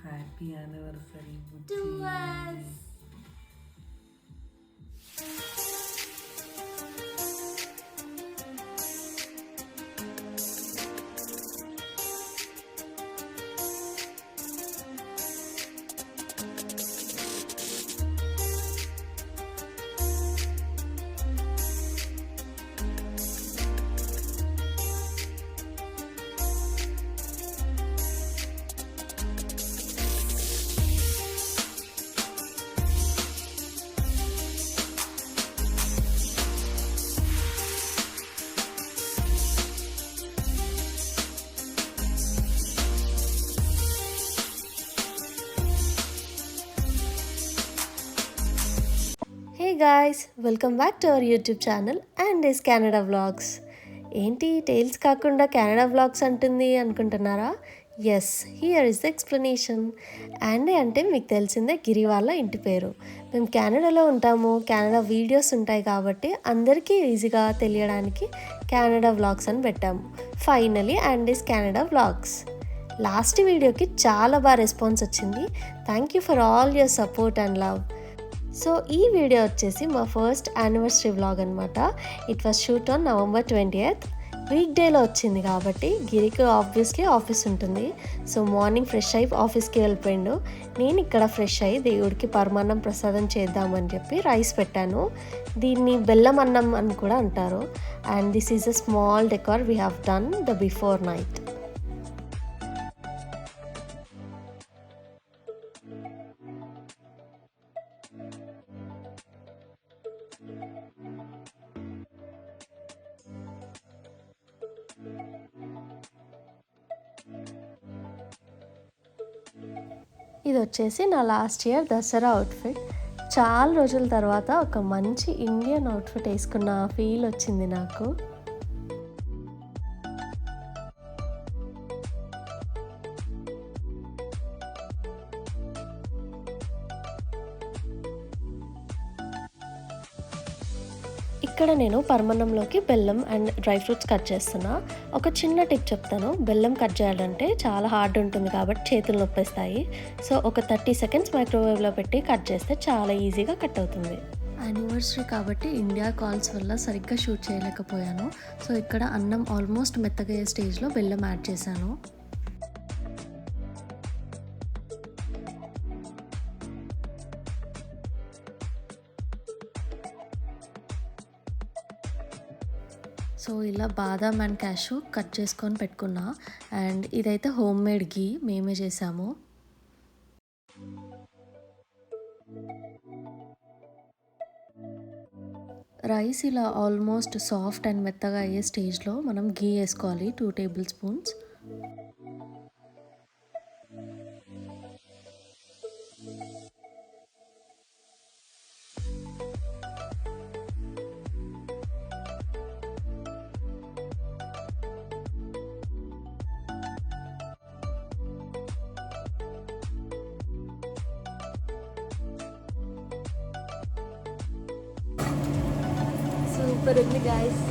Happy anniversary to us. Hey guys, welcome back to our YouTube channel and is Canada Vlogs. ఏంటి tiles కాకుండా Canada vlogs అంటుంది అనుకుంటున్నారా? Yes, here is the explanation. Andy అంటే మీకు తెలిసిందే గిరి వాళ్ళ ఇంటి పేరు. మేము కెనడాలో ఉంటాము, కెనడా వీడియోస్ ఉంటాయి కాబట్టి అందరికీ ఈజీగా తెలియడానికి కెనడా వ్లాగ్స్ అని పెట్టాము. Finally యాండీస్ Canada vlogs. లాస్ట్ వీడియోకి చాలా బాగా రెస్పాన్స్ వచ్చింది. Thank you for all your support and love. So ఈ వీడియో వచ్చేసి మా ఫస్ట్ యానివర్సరీ వ్లాగ్ అనమాట. It was shoot on November 20th. Week డేలో వచ్చింది కాబట్టి గిరికి ఆబ్వియస్లీ ఆఫీస్ ఉంటుంది. సో మార్నింగ్ ఫ్రెష్ అయ్యి ఆఫీస్కి వెళ్ళిపోయిండు. నేను ఇక్కడ ఫ్రెష్ అయ్యి దేవుడికి పరమాన్నం ప్రసాదం చేద్దామని చెప్పి రైస్ పెట్టాను. దీన్ని బెల్లం అన్నం అని కూడా అంటారు. And this is a small decor we have done the before night. ఇది వచ్చేసి నా లాస్ట్ ఇయర్ దసరా అవుట్ఫిట్. చాలా రోజుల తర్వాత ఒక మంచి ఇండియన్ అవుట్ఫిట్ వేసుకున్న ఫీల్ వచ్చింది నాకు. ఇక్కడ నేను పరమాన్నంలోకి బెల్లం అండ్ డ్రై ఫ్రూట్స్ కట్ చేస్తున్నా. ఒక చిన్న టిప్ చెప్తాను. బెల్లం కట్ చేయాలంటే చాలా హార్డ్ ఉంటుంది కాబట్టి చేతులు నొప్పేస్తాయి. సో ఒక 30 seconds మైక్రోవేవ్లో పెట్టి కట్ చేస్తే చాలా ఈజీగా కట్ అవుతుంది. యానివర్సరీ కాబట్టి ఇండియా కాల్స్ వల్ల సరిగ్గా షూట్ చేయలేకపోయాను. సో ఇక్కడ అన్నం ఆల్మోస్ట్ మెత్తగా అయ్యే స్టేజ్లో బెల్లం యాడ్ చేశాను. సో ఇలా బాదాం అండ్ క్యాషు కట్ చేసుకొని పెట్టుకున్నా. అండ్ ఇదైతే హోమ్ మేడ్ గీ మేమే చేసాము. రైస్ ఇలా ఆల్మోస్ట్ సాఫ్ట్ అండ్ మెత్తగా అయ్యే స్టేజ్లో మనం గీ వేసుకోవాలి 2 tablespoons. సూపర్ ఉంది గాయస్.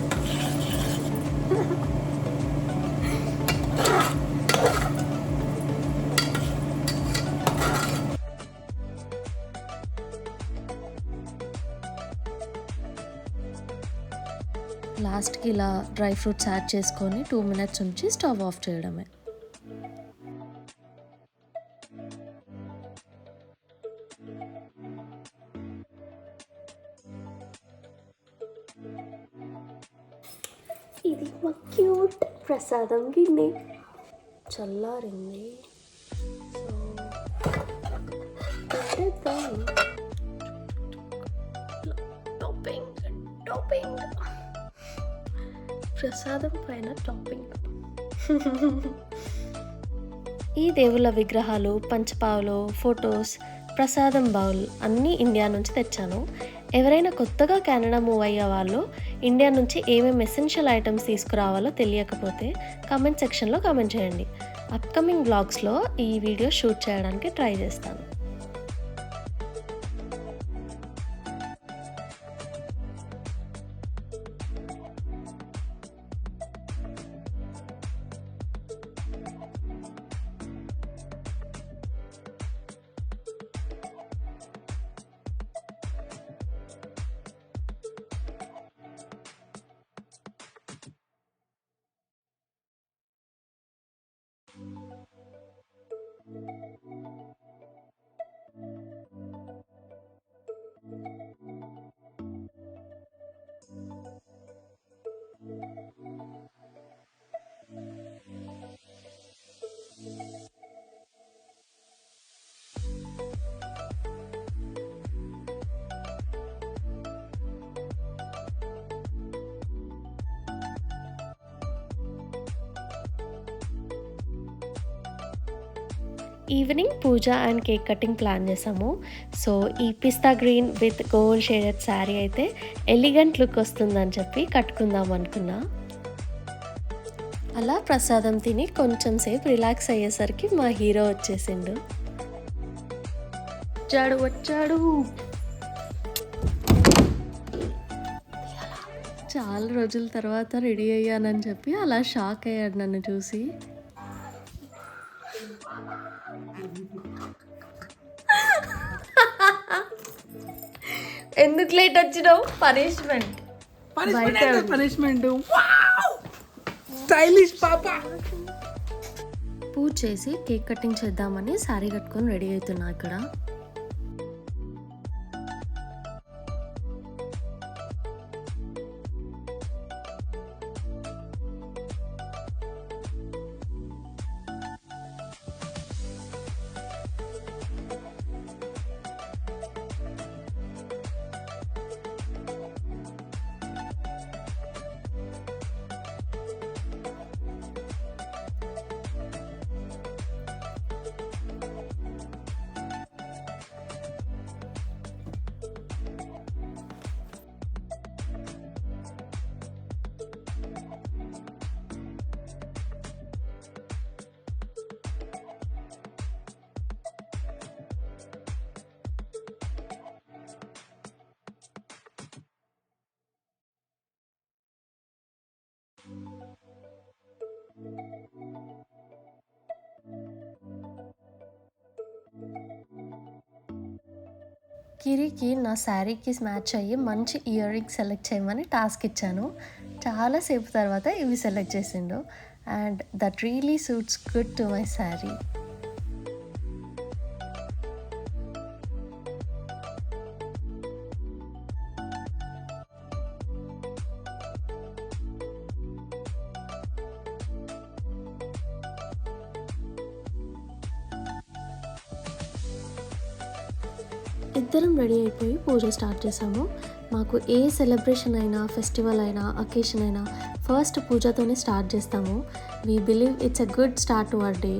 లాస్ట్కి ఇలా డ్రై ఫ్రూట్స్ యాడ్ చేసుకొని 2 minutes ఉంచి స్టవ్ ఆఫ్ చేయడమే. ఇది మా క్యూట్ ప్రసాదం గిన్నె చల్లారింది. సో టాపింగ్ ప్రసాదం పైన టాపింగ్. ఈ దేవుళ్ళ విగ్రహాలు, పంచపావులు, ఫొటోస్, ప్రసాదం బౌల్ అన్నీ ఇండియా నుంచి తెచ్చాను. ఎవరైనా కొత్తగా కెనడా మూవ్ అయ్యే వాళ్ళు ఇండియా నుంచి ఏమేమి ఎసెన్షియల్ ఐటమ్స్ తీసుకురావాలో తెలియకపోతే కామెంట్ సెక్షన్లో కామెంట్ చేయండి. అప్కమింగ్ బ్లాగ్స్లో ఈ వీడియో షూట్ చేయడానికి ట్రై చేస్తాను. Evening puja and cake cutting plan చేసాము. సో ఈ pista green with gold shaded sari అయితే ఎలిగెంట్ లుక్ వస్తుందని చెప్పి కట్టుకుందాం అనుకున్నా. అలా ప్రసాదం తిని కొంచెం సేపు రిలాక్స్ అయ్యేసరికి మా హీరో వచ్చేసిండు. వచ్చాడు. చాలా రోజుల తర్వాత రెడీ అయ్యానని చెప్పి అలా షాక్ అయ్యాడు నన్ను చూసి. ఎందుకు లేట్ వచ్చినావు? పనిష్మెంట్. స్టైలిష్ పాపా. పూజ చేసి కేక్ కటింగ్ చేద్దామని శారీ కట్టుకొని రెడీ అవుతున్నా ఇక్కడ. కిరికి నా శారీకి మ్యాచ్ అయ్యి మంచి ఇయర్ రింగ్స్ సెలెక్ట్ చేయమని టాస్క్ ఇచ్చాను. చాలాసేపు తర్వాత ఇవి సెలెక్ట్ చేసిండు and that really suits good to my sari. ఇద్దరం రెడీ అయిపోయి పూజ స్టార్ట్ చేసాము. మాకు ఏ సెలబ్రేషన్ అయినా, ఫెస్టివల్ అయినా, అకేషన్ అయినా ఫస్ట్ పూజతోనే స్టార్ట్ చేస్తాము. We believe it's a good start to our day.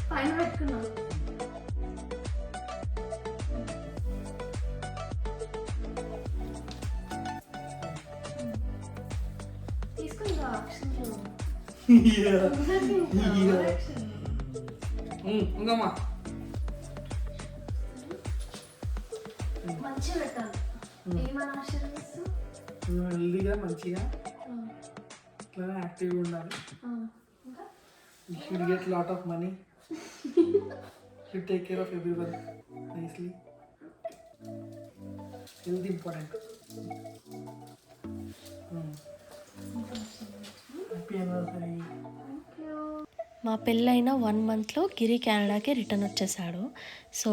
పైన పెట్టుకున్నా. తీసుకుందా మంచిగా పెట్టాలి. ఏమని ఆశీర్వదిస్తూ హెల్దీగా మంచిగా ఇట్లా యాక్టివ్గా ఉండాలి. You should get lot of money. Should take care of everyone nicely. Health important. Happy anniversary. మా పెళ్ళైన 1 monthలో గిరి కెనడాకి రిటర్న్ వచ్చేసాడు. సో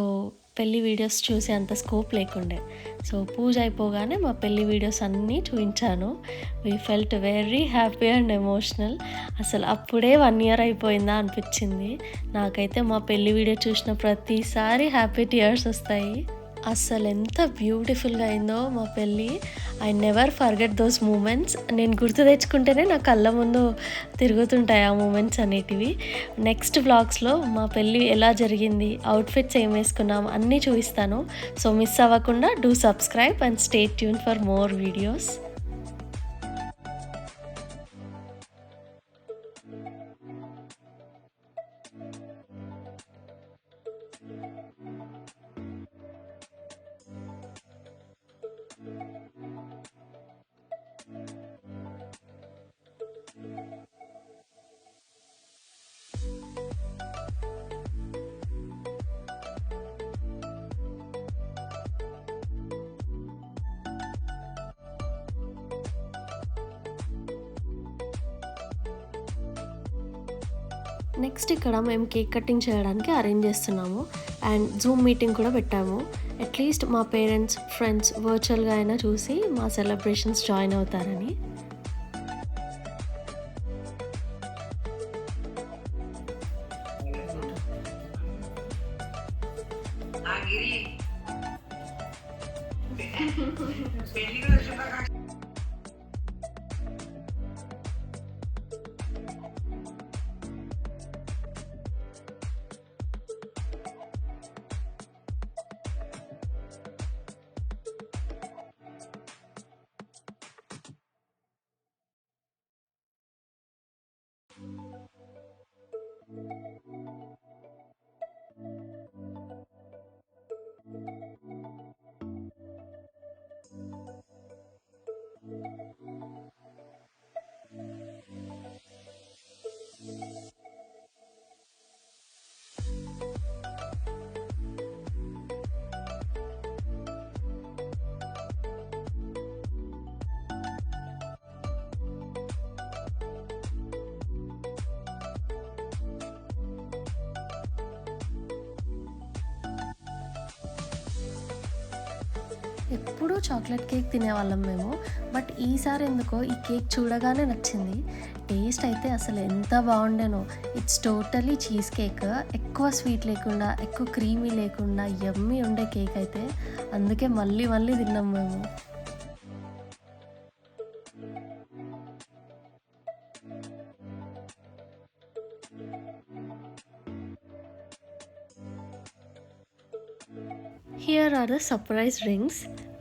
పెళ్ళి వీడియోస్ చూసే అంత స్కోప్ లేకుండే. సో పూజ అయిపోగానే మా పెళ్ళి వీడియోస్ అన్నీ చూపించాను. We felt very happy and emotional. అసలు అప్పుడే 1 year అయిపోయిందా అనిపించింది. నాకైతే మా పెళ్ళి వీడియో చూసిన ప్రతిసారి హ్యాపీ టీయర్స్ వస్తాయి. అస్సలు ఎంత బ్యూటిఫుల్గా అయిందో మా పెళ్ళి. I never forget those moments. నేను గుర్తు తెచ్చుకుంటేనే నా కళ్ళ ముందు తిరుగుతుంటాయి ఆ మూమెంట్స్ అనేటివి. నెక్స్ట్ వ్లాగ్స్లో మా పెళ్ళి ఎలా జరిగింది, అవుట్ఫిట్స్ ఏం వేసుకున్నాం అన్నీ చూపిస్తాను. సో మిస్ అవ్వకుండా do subscribe and stay tune for more videos. Next ఇక్కడ మేము కేక్ కటింగ్ చేయడానికి అరేంజ్ చేస్తున్నాము అండ్ జూమ్ మీటింగ్ కూడా పెట్టాము. అట్లీస్ట్ మా పేరెంట్స్ ఫ్రెండ్స్ వర్చువల్గా అయినా చూసి మా సెలబ్రేషన్స్ జాయిన్ అవుతారని. ఎప్పుడూ చాక్లెట్ కేక్ తినేవాళ్ళం మేము, బట్ ఈసారి ఎందుకో ఈ కేక్ చూడగానే నచ్చింది. టేస్ట్ అయితే అసలు ఎంత బాగుండేనో. ఇట్స్ టోటలీ చీజ్ కేక్, ఎక్కువ స్వీట్ లేకుండా ఎక్కువ క్రీమీ లేకుండా యమ్మీ ఉండే కేక్ అయితే, అందుకే మళ్ళీ మళ్ళీ తిన్నాం మేము. Here are the surprise rings.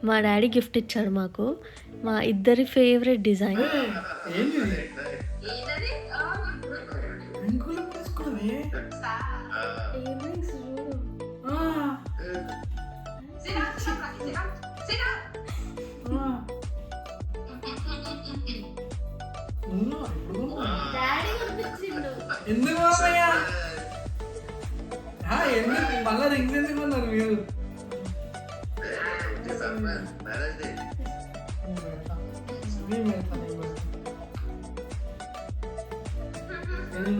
మా డాడీ గిఫ్ట్ ఇచ్చాడు మాకు, మా ఇద్దరి ఫేవరెట్ డిజైన్. ఎందుకు మళ్ళా రింగ్స్ ఎందుకు ఉన్నారు మీరు?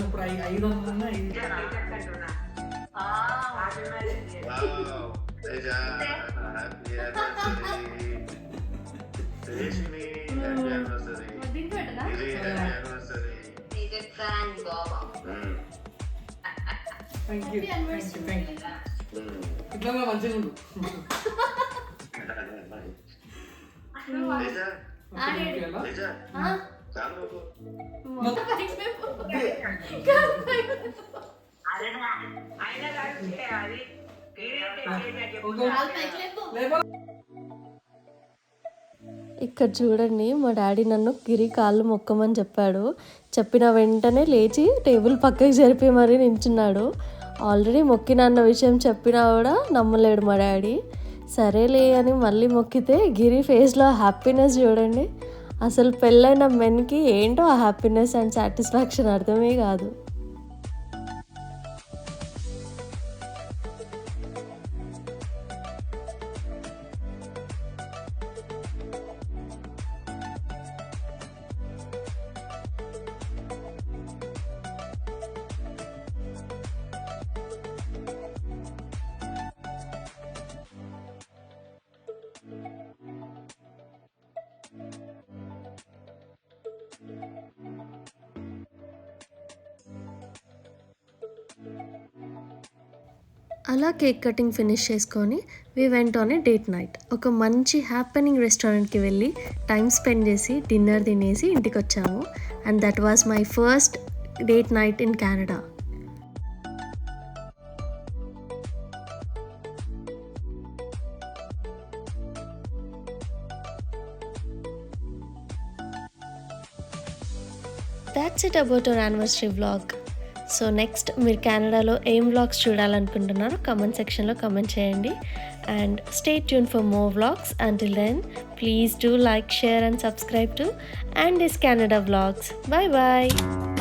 ఇప్పుడు 500 ఉన్నాయి. ఇట్లా మంచిగా ఉండు. ఇక్కడ చూడండి, మా డాడీ నన్ను గిరి కాళ్ళు మొక్కమని చెప్పాడు. చెప్పిన వెంటనే లేచి టేబుల్ పక్కకి జరిపి మరీ నించున్నాడు. ఆల్రెడీ మొక్కినన్న విషయం చెప్పినా కూడా నమ్మలేడు మా డాడీ. సరేలే అని మళ్ళీ మొక్కితే గిరి ఫేస్లో హ్యాపీనెస్ చూడండి. అసలు పెళ్ళైన మెన్కి ఏంటో ఆ హ్యాపీనెస్ అండ్ సాటిస్ఫాక్షన్ అర్థమే కాదు. అలా కేక్ కటింగ్ ఫినిష్ చేసుకొని we went on a date night. ఒక మంచి హ్యాపెనింగ్ రెస్టారెంట్కి వెళ్ళి టైం స్పెండ్ చేసి డిన్నర్ తినేసి ఇంటికి వచ్చాము. And that was my first date night in Canada. That's it about our anniversary vlog. So next మీరు కెనడాలో ఏం వ్లాగ్స్ చూడాలనుకుంటున్నారో కమెంట్ సెక్షన్లో కమెంట్ చేయండి. And stay tune for more vlogs. Until then please do like, share and subscribe to Andy's Canada Vlogs. Bye bye.